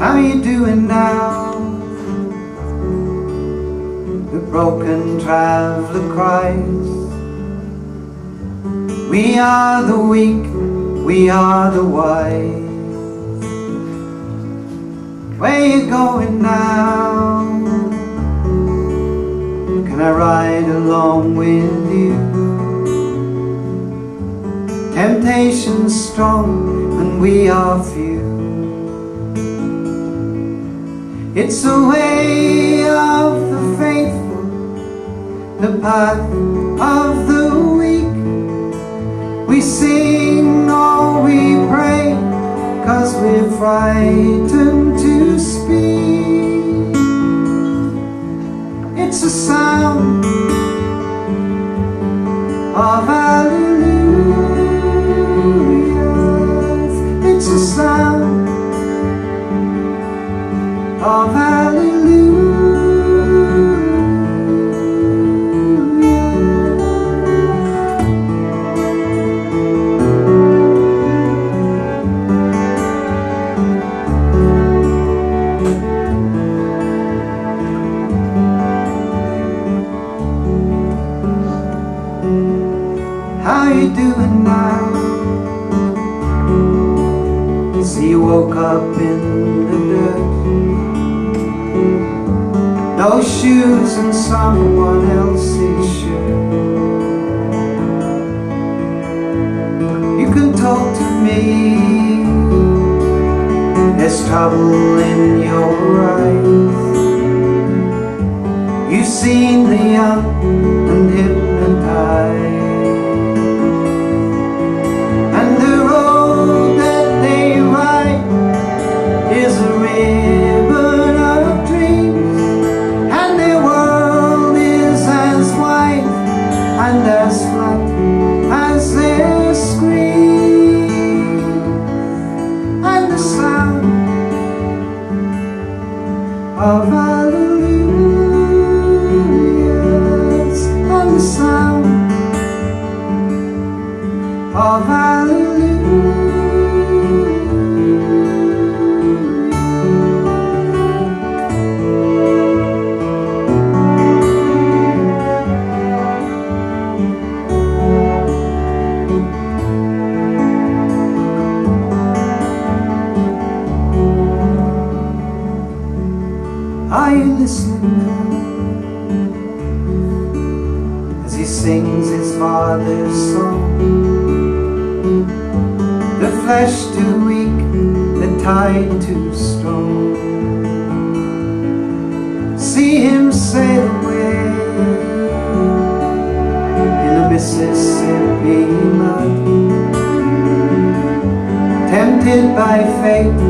How you doing now? The broken traveler cries. We are the weak, we are the wise. Where you going now? Can I ride along with you? Temptation's strong and we are few. It's the way of the faithful, the path of the weak. We sing or we pray, 'cause we're frightened to speak. It's a sound of hallelujahs. It's a sound of hallelujah. How you doing now? See, you woke up in the dirt, no shoes and someone else's shirt. You can talk to me, there's trouble in your eyes. You've seen the young and hypnotized. And as flat as their scream, and the sound of hallelujahs, and the sound of hallelujah. Are you listening now? As he sings his father's song? The flesh too weak, the tide too strong. See him sail away in the Mississippi mud, tempted by fate